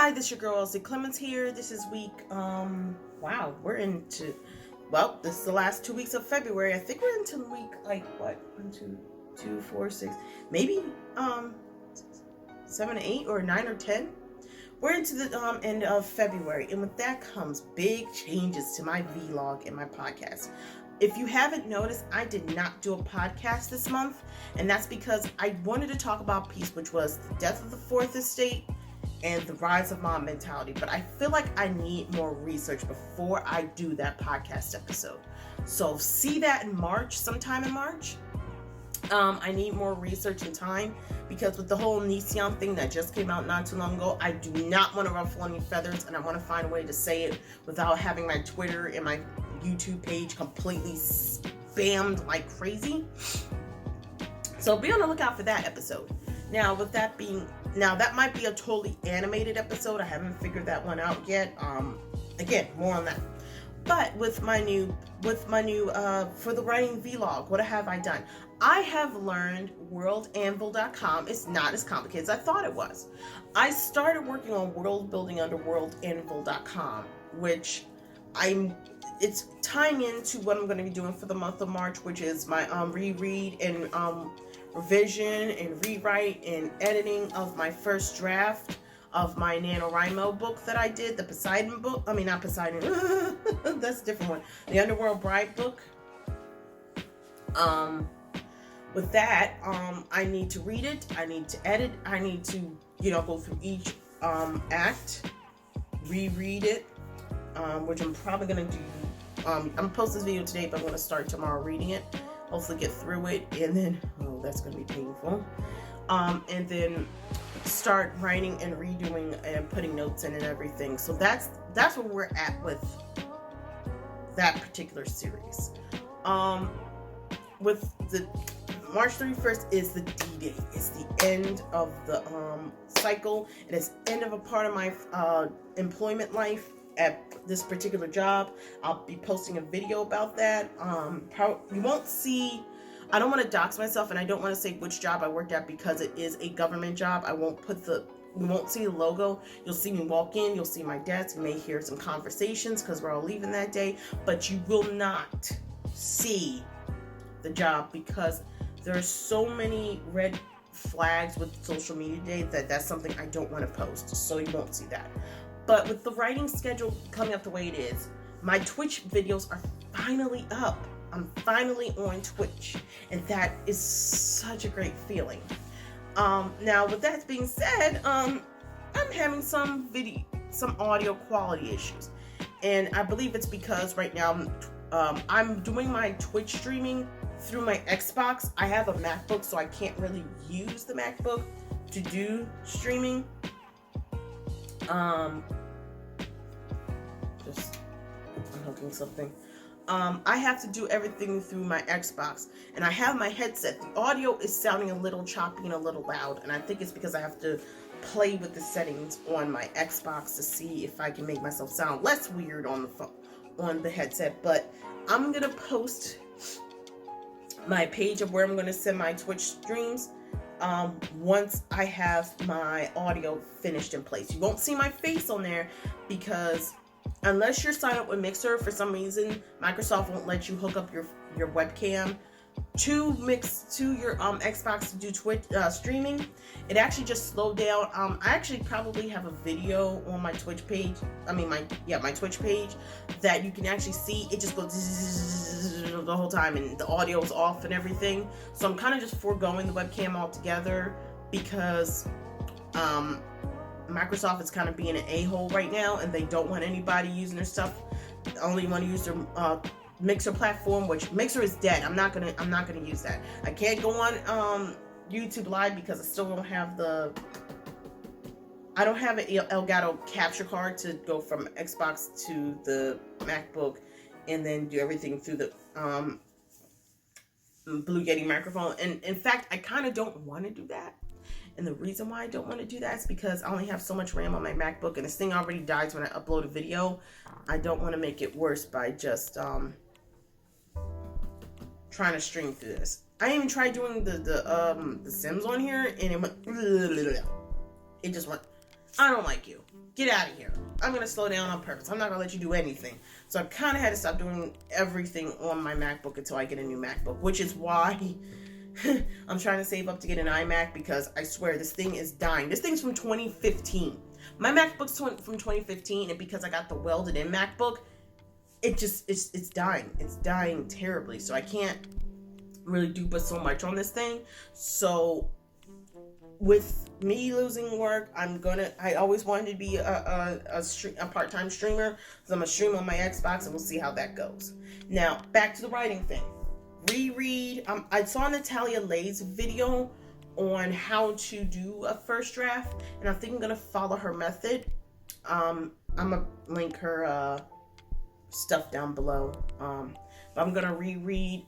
Hi, this is your girl Elsie Clemens here. This is week, wow, we're into, well, this is the last 2 weeks of February. I think we're into week, like, what, 1, 2, 4, 6, maybe, 7, 8, or 9, or 10. We're into the end of February, and with that comes big changes to my vlog and my podcast. If you haven't noticed, I did not do a podcast this month, and that's because I wanted to talk about peace, which was the death of the fourth estate and the rise of mom mentality. But I feel like I need more research before I do that podcast episode. So see that in March, sometime in March. I need more research and time, because with the whole Nissan thing that just came out not too long ago, I do not want to ruffle any feathers, and I want to find a way to say it without having my Twitter and my YouTube page completely spammed like crazy. So be on the lookout for that episode. Now, with that being, that might be a totally animated episode. I haven't figured that one out yet. Again, more on that. But with my new for the writing vlog, what have I done? I have learned WorldAnvil.com. It's not as complicated as I thought it was. I started working on world building under WorldAnvil.com, which it's tying into what I'm going to be doing for the month of March, which is my reread and revision and rewrite and editing of my first draft of my NaNoWriMo book that I did, the Poseidon book. I mean, not Poseidon. That's a different one. The Underworld Bride book. With that, I need to read it. I need to edit. I need to, go through each act, reread it, which I'm probably going to do. I'm going to post this video today, but I'm going to start tomorrow reading it. Hopefully get through it, and then, that's going to be painful. And then start writing and redoing and putting notes in and everything. So that's where we're at with that particular series. With the March 31st is the D-Day. It's the end of the cycle. It is end of a part of my employment life at this particular job. I'll be posting a video about that. You won't see, I don't want to dox myself, and I don't want to say which job I worked at because it is a government job. You won't see the logo. You'll see me walk in, you'll see my desk, you may hear some conversations because we're all leaving that day, but you will not see the job because there are so many red flags with social media today that's something I don't want to post, so you won't see that. But with the writing schedule coming up the way it is, my Twitch videos are finally up. I'm finally on Twitch, and that is such a great feeling. Now, with that being said, I'm having some audio quality issues, and I believe it's because right now I'm doing my Twitch streaming through my Xbox. I have a MacBook, so I can't really use the MacBook to do streaming. Just unhooking something. I have to do everything through my Xbox, and I have my headset. The audio is sounding a little choppy and a little loud, and I think it's because I have to play with the settings on my Xbox to see if I can make myself sound less weird on the phone, on the headset. But I'm gonna post my page of where I'm gonna send my Twitch streams once I have my audio finished in place. You won't see my face on there because unless you're signed up with Mixer, for some reason Microsoft won't let you hook up your webcam to your Xbox to do Twitch streaming. It actually just slowed down. I actually probably have a video on my Twitch page. My Twitch page that you can actually see. It just goes the whole time, and the audio's off and everything. So I'm kind of just foregoing the webcam altogether because Microsoft is kind of being an a-hole right now, and they don't want anybody using their stuff. They only want to use their Mixer platform, which Mixer is dead. I'm not gonna use that. I can't go on YouTube Live because I still don't have I don't have an Elgato capture card to go from Xbox to the MacBook and then do everything through the Blue Yeti microphone. And in fact, I kind of don't want to do that. And the reason why I don't want to do that is because I only have so much RAM on my MacBook, and this thing already dies when I upload a video. I don't want to make it worse by just trying to stream through this. I even tried doing the Sims on here, and it just went I don't like you. Get out of here. I'm going to slow down on purpose. I'm not going to let you do anything. So I kind of had to stop doing everything on my MacBook until I get a new MacBook, which is why I'm trying to save up to get an iMac, because I swear this thing is dying. This thing's from 2015. My MacBook's from 2015, and because I got the welded in MacBook, it's dying. It's dying terribly. So I can't really do but so much on this thing. So with me losing work, I always wanted to be a part-time streamer, so I'm gonna stream on my Xbox, and we'll see how that goes. Now, back to the writing thing. Reread. I saw Natalia Lay's video on how to do a first draft, and I think I'm gonna follow her method. I'm gonna link her stuff down below. But I'm gonna reread,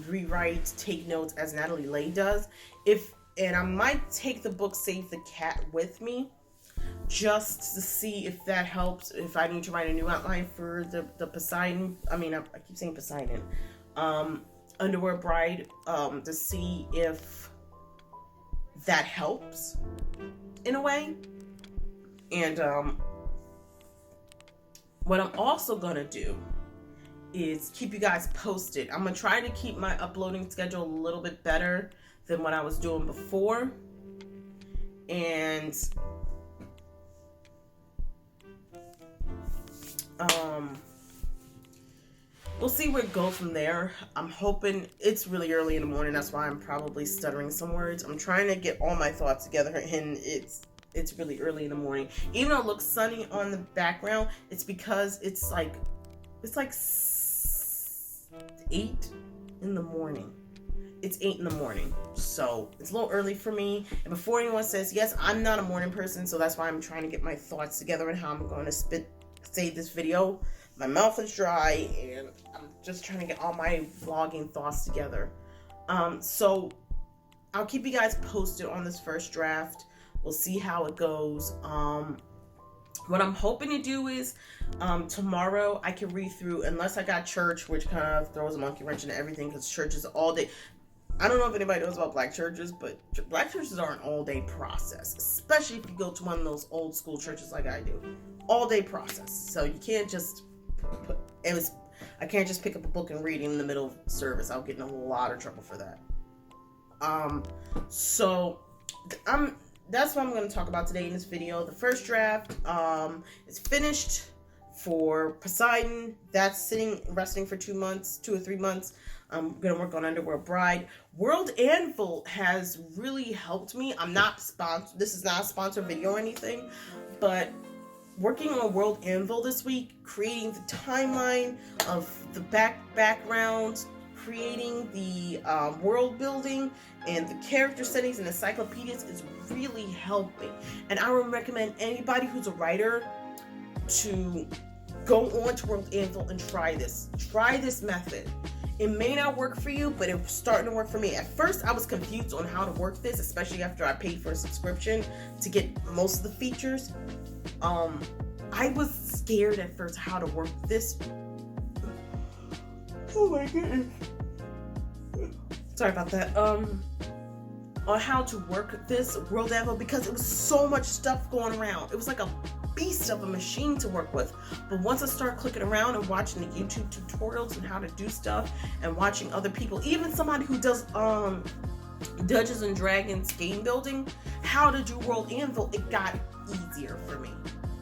rewrite, take notes as Natalie Lay does. And I might take the book Save the Cat with me, just to see if that helps. If I need to write a new outline for the Poseidon, I keep saying Poseidon, Underwear Bride, to see if that helps in a way. And what I'm also gonna do is keep you guys posted. I'm gonna try to keep my uploading schedule a little bit better than what I was doing before, and we'll see where it goes from there. I'm hoping. It's really early in the morning, that's why I'm probably stuttering some words. I'm trying to get all my thoughts together, and it's really early in the morning. Even though it looks sunny on the background, it's because it's like 8 in the morning. It's 8 in the morning, so it's a little early for me. And before anyone says, yes, I'm not a morning person, so that's why I'm trying to get my thoughts together and how I'm going to say this video. My mouth is dry, and I'm just trying to get all my vlogging thoughts together. So I'll keep you guys posted on this first draft. We'll see how it goes. What I'm hoping to do is tomorrow I can read through, unless I got church, which kind of throws a monkey wrench into everything, because church is all day. I don't know if anybody knows about black churches, but black churches are an all-day process, especially if you go to one of those old school churches like I do. All-day process. So you can't just I can't just pick up a book and read in the middle of service. I'll get in a lot of trouble for that. That's what I'm going to talk about today in this video. The first draft is finished for Poseidon. That's resting for 2 or 3 months. I'm going to work on Underwear Bride. World Anvil has really helped me. I'm not sponsored. This is not a sponsored video or anything, but working on World Anvil this week, creating the timeline of the background, creating the world building and the character settings and encyclopedias is really helping. And I would recommend anybody who's a writer to go on to World Anvil and try this. Try this method. It may not work for you, but it's starting to work for me. At first, I was confused on how to work this, especially after I paid for a subscription to get most of the features. I was scared at first how to work this. Oh my goodness. Sorry about that. On how to work this World Anvil, because it was so much stuff going around. It was like a beast of a machine to work with. But once I started clicking around and watching the YouTube tutorials and how to do stuff, and watching other people, even somebody who does Dungeons and Dragons game building, how to do World Anvil, it got easier for me.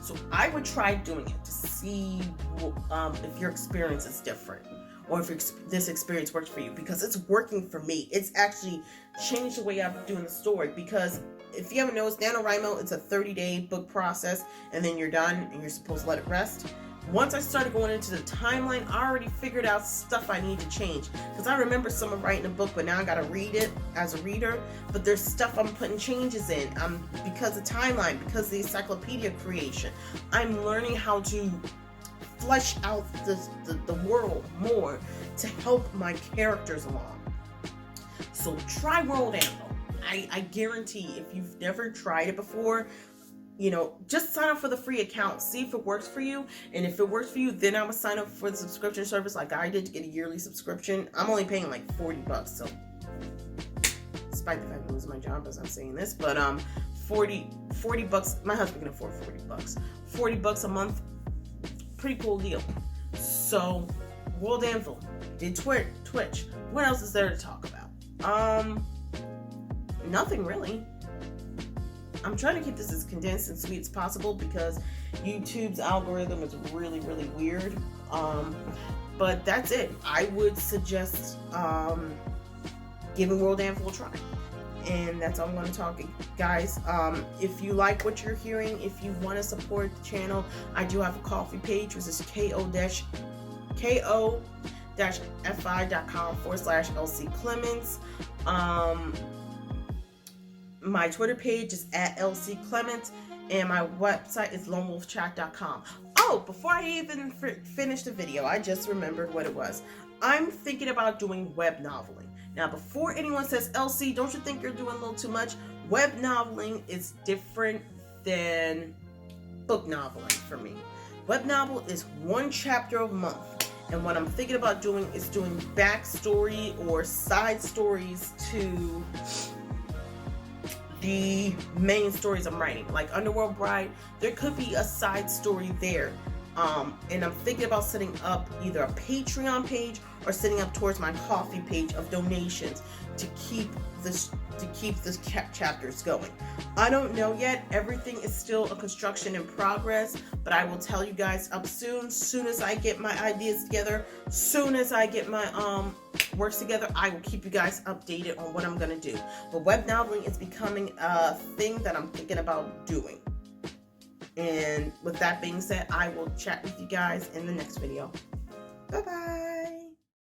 So I would try doing it to see if your experience is different, or if this experience works for you, because it's working for me. It's actually changed the way I'm doing the story, because if you haven't noticed, NaNoWriMo, it's a 30-day book process, and then you're done, and you're supposed to let it rest. Once I started going into the timeline, I already figured out stuff I need to change, because I remember someone writing a book, but now I gotta read it as a reader. But there's stuff I'm putting changes in, because of timeline, because of the encyclopedia creation. I'm learning how to flesh out the world more to help my characters along. So try World Anvil. I guarantee, if you've never tried it before, just sign up for the free account, see if it works for you. And if it works for you, then I would sign up for the subscription service like I did to get a yearly subscription. I'm only paying like $40, so despite the fact I'm losing my job as I'm saying this, but 40 bucks. My husband can afford 40 bucks. 40 bucks a month. Pretty cool deal. So, World Anvil did Twitch. What else is there to talk about? Nothing really. I'm trying to keep this as condensed and sweet as possible because YouTube's algorithm is really, really weird. But that's it. I would suggest giving World Anvil a try. And that's all I'm going to talk, guys. If you like what you're hearing, if you want to support the channel, I do have a Ko-fi page, which is ko-fi.com/LC Clements. My Twitter page is @LC Clements, and my website is lonewolfchat.com. Oh, before I even finish the video, I just remembered what it was. I'm thinking about doing web noveling. Now, before anyone says, LC, don't you think you're doing a little too much? Web noveling is different than book noveling for me. Web novel is one chapter a month. And what I'm thinking about doing is doing backstory or side stories to the main stories I'm writing. Like Underworld Bride, there could be a side story there. And I'm thinking about setting up either a Patreon page or setting up towards my Ko-fi page of donations to keep this chapters going. I don't know yet. Everything is still a construction in progress, but I will tell you guys up soon as I get my ideas together, soon as I get my works together, I will keep you guys updated on what I'm gonna do. But web noveling is becoming a thing that I'm thinking about doing. And with that being said, I will chat with you guys in the next video. Bye-bye.